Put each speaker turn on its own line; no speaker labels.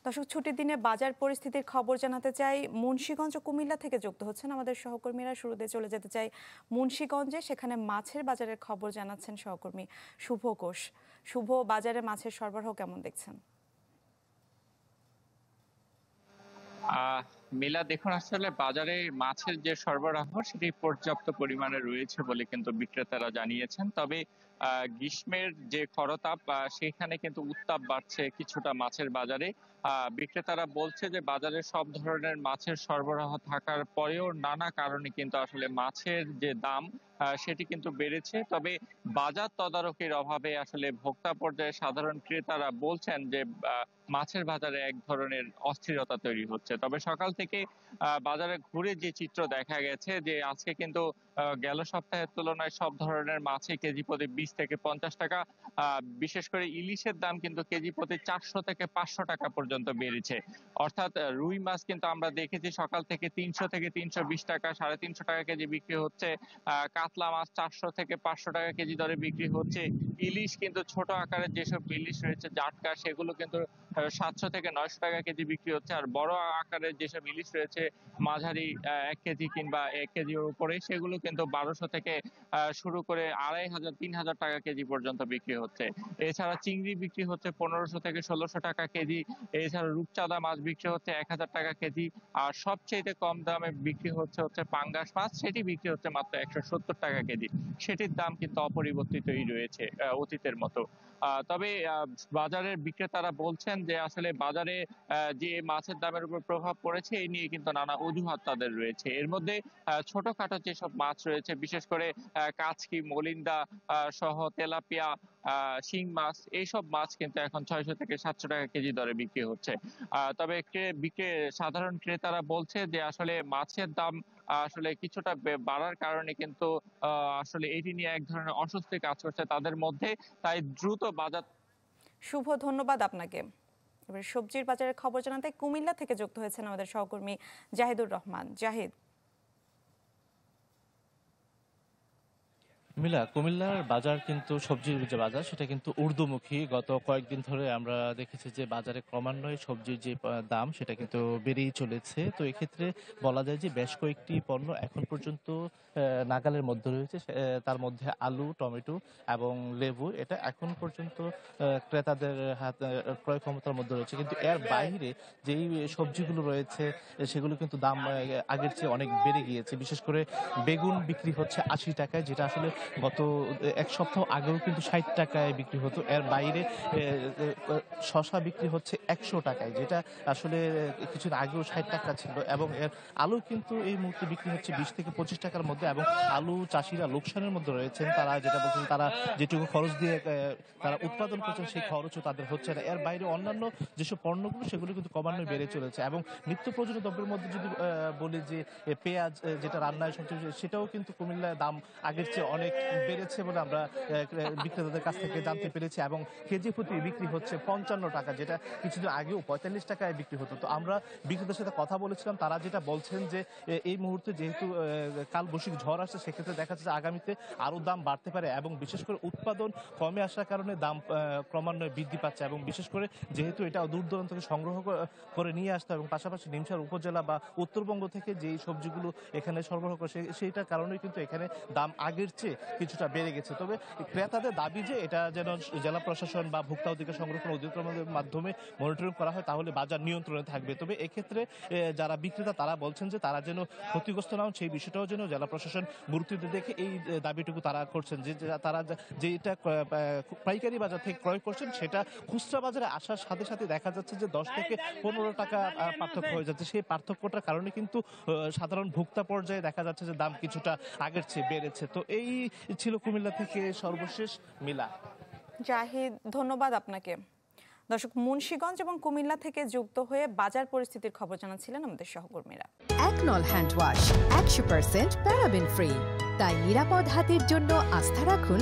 দর্শক, ছুটির দিনে বাজার পরিস্থিতির খবর জানাতে চাই। মুন্সিগঞ্জ ও কুমিল্লা থেকে যুক্ত হচ্ছেন আমাদের সহকর্মীরা। শুরুতে চলে যেতে চাই মুন্সিগঞ্জে, সেখানে মাছের বাজারের খবর জানাচ্ছেন সহকর্মী শুভ ঘোষ। শুভ, বাজারে মাছের সরবরাহ কেমন দেখছেন?
মিলা, দেখুন, আসলে বাজারে মাছের যে সরবরাহ সেটি পর্যাপ্ত পরিমাণে রয়েছে বলে কিন্তু বিক্রেতারা জানিয়েছেন। তবে গ্রীষ্মের যে খরতাপ, সেখানে কিন্তু উত্তাপ বাড়ছে কিছুটা মাছের বাজারে। বিক্রেতারা বলছে যে বাজারে সব ধরনের মাছের সরবরাহ থাকার পরেও নানা কারণে কিন্তু আসলে মাছের যে দাম সেটি কিন্তু বেড়েছে। তবে বাজার তদারকির অভাবে আসলে ভোক্তা পর্যায়ে সাধারণ ক্রেতারা বলছেন যে মাছের বাজারে এক ধরনের অস্থিরতা তৈরি হচ্ছে। তবে সকাল থেকে বাজারে ঘুরে যে চিত্র দেখা গেছে, যে আজকে কিন্তু গেল সপ্তাহের তুলনায় সব ধরনের মাছে কেজি প্রতি 20 থেকে 50 টাকা, বিশেষ করে ইলিশের দাম কিন্তু কেজি প্রতি 400 থেকে 500 টাকা পর্যন্ত বেড়েছে। অর্থাৎ রুই মাছ কিন্তু আমরা দেখেছি সকাল থেকে 300 থেকে 320 টাকা, 350 টাকা কেজি বিক্রি হচ্ছে। কাতলা মাছ 400 থেকে 500 টাকা কেজি দরে বিক্রি হচ্ছে। ইলিশ কিন্তু ছোট আকারের যেসব ইলিশ রয়েছে জাটকা, সেগুলো কিন্তু 700 থেকে 900 টাকা কেজি বিক্রি হচ্ছে। আর বড় আকারের যেসব ইলিশ রয়েছে মাঝারি 1 কেজি কিংবা 1 কেজির উপরে, সেগুলো কিন্তু 1200 থেকে শুরু করে 2500 3000 টাকা কেজি পর্যন্ত বিক্রি হচ্ছে। এছাড়া চিংড়ি বিক্রি হচ্ছে 1500 থেকে 1600 টাকা কেজি। এছাড়া রূপচাঁদা মাছ বিক্রি হচ্ছে 1000 টাকা কেজি। আর সবচেয়ে কম দামে বিক্রি হচ্ছে পাঙ্গাস মাছ, সেটি বিক্রি হচ্ছে মাত্র 170 টাকা কেজি। সেটির দাম কিন্তু অপরিবর্তিতই রয়েছে অতীতের মতো। তবে বাজারের বিক্রেতারা বলছেন যে আসলে বাজারে যে মাছের দামের উপর প্রভাব পড়েছে, এই নিয়ে কিন্তু নানা অজুহাত তাদের রয়েছে। এর মধ্যে ছোটখাটো যেসব মাছ রয়েছে, বিশেষ করে কাচকি, মলিন্দা সহ তেলাপিয়া, শিং মাছ, এইসব মাছ কিন্তু এখন 600 থেকে 700 টাকা কেজি দরে বিক্রি হচ্ছে। তবে সাধারণ ক্রেতারা বলছে যে আসলে মাছের দাম আসলে কিছুটা বাড়ার কারণে কিন্তু আসলে এটি নিয়ে এক ধরনের অস্বস্তি কাজ করছে তাদের মধ্যে। তাই দ্রুত বাজার।
শুভ, ধন্যবাদ আপনাকে। এবার সবজির বাজারের খবর জানাতে কুমিল্লা থেকে যুক্ত হয়েছেন আমাদের সহকর্মী জাহিদুর রহমান। জাহিদ।
কুমিল্লার বাজার কিন্তু সবজির যে বাজার সেটা কিন্তু ঊর্ধ্বমুখী। গত কয়েকদিন ধরে আমরা দেখেছি যে বাজারে ক্রমান্বয়ে সবজির যে দাম সেটা কিন্তু বেড়েই চলেছে। তো এক্ষেত্রে বলা যায় যে বেশ কয়েকটি পণ্য এখন পর্যন্ত নাগালের মধ্যে রয়েছে। তার মধ্যে আলু, টমেটো এবং লেবু, এটা এখন পর্যন্ত ক্রেতাদের হাত ক্রয় ক্ষমতার মধ্যে রয়েছে। কিন্তু এর বাইরে যেই সবজিগুলো রয়েছে সেগুলো কিন্তু দাম আগের চেয়ে অনেক বেড়ে গিয়েছে। বিশেষ করে বেগুন বিক্রি হচ্ছে 80 টাকায়, যেটা আসলে গত এক সপ্তাহ আগেও কিন্তু 60 টাকায় বিক্রি হতো। এর বাইরে শসা বিক্রি হচ্ছে 100 টাকায়, যেটা আসলে কিছুদিন আগেও 60 টাকা ছিল। এবং এর আলু কিন্তু এই মুহূর্তে বিক্রি হচ্ছে 20 থেকে 25 টাকার মধ্যে। এবং আলু চাষিরা লোকসানের মধ্যে রয়েছেন। তারা যেটা বলছেন, তারা যেটুকু খরচ দিয়ে তারা উৎপাদন করছেন সেই খরচও তাদের হচ্ছে না। এর বাইরে অন্যান্য যেসব পণ্যগুলো সেগুলো কিন্তু ক্রমান্বয়ে বেড়ে চলেছে। এবং নিত্য প্রয়োজনীয় দ্রব্যের মধ্যে যদি বলি যে পেঁয়াজ, যেটা রান্নায় সবচেয়ে, সেটাও কিন্তু কুমিল্লায় দাম আগের চেয়ে অনেক বেড়েছে বলে আমরা বিক্রেতাদের কাছ থেকে জানতে পেরেছি। এবং কেজি প্রতি বিক্রি হচ্ছে 55 টাকা, যেটা কিছুদিন আগেও 45 টাকায় বিক্রি হতো। তো আমরা বিক্রেতাদের সাথে কথা বলেছিলাম, তারা যেটা বলছেন যে এই মুহূর্তে যেহেতু কালবৈশাখী ঝড় আসছে, সেক্ষেত্রে দেখা যাচ্ছে আগামীতে আরও দাম বাড়তে পারে। এবং বিশেষ করে উৎপাদন কমে আসার কারণে দাম ক্রমান্বয়ে বৃদ্ধি পাচ্ছে। এবং বিশেষ করে যেহেতু এটা দূর দূরান্ত থেকে সংগ্রহ করে নিয়ে আসতে, এবং পাশাপাশি নিমসার উপজেলা বা উত্তরবঙ্গ থেকে যেই সবজিগুলো এখানে সরবরাহ করে, সেইটার কারণেই কিন্তু এখানে দাম আগের চেয়ে কিছুটা বেড়ে গেছে। তবে ক্রেতাদের দাবি যে এটা যেন জেলা প্রশাসন বা ভোক্তা অধিকার সংরক্ষণ অধিদপ্তরের মাধ্যমে মনিটরিং করা হয়, তাহলে বাজার নিয়ন্ত্রণে থাকবে। তবে এক্ষেত্রে যারা বিক্রেতা তারা বলছেন যে তারা যেন ক্ষতিগ্রস্ত না হন, সেই বিষয়টাও যেন জেলা প্রশাসন গুরুত্ব দিয়ে দেখে, এই দাবিটুকু তারা করছেন। যে তারা যেটা পাইকারি বাজার থেকে ক্রয় করছেন, সেটা খুচরা বাজারে আসার সাথে সাথে দেখা যাচ্ছে যে 10 থেকে 15 টাকা পার্থক্য হয়ে যাচ্ছে। সেই পার্থক্যটার কারণে কিন্তু সাধারণ ভোক্তা পর্যায়ে দেখা যাচ্ছে যে দাম কিছুটা আগের চেয়ে বেড়েছে। তো এই ছিল কুমিল্লা থেকে সর্বশেষ। মিলা।
জাহিদ, ধন্যবাদ আপনাকে। দর্শক, মুন্সিগঞ্জ এবং কুমিল্লা থেকে যুক্ত হয়ে বাজার পরিস্থিতির খবর জানাচ্ছিলেন আমাদের সহকর্মীরা।
একনল হ্যান্ড ওয়াশ 100% প্যারাবেন ফ্রি, তাই নিরাপদ হাতের জন্য আস্থা রাখুন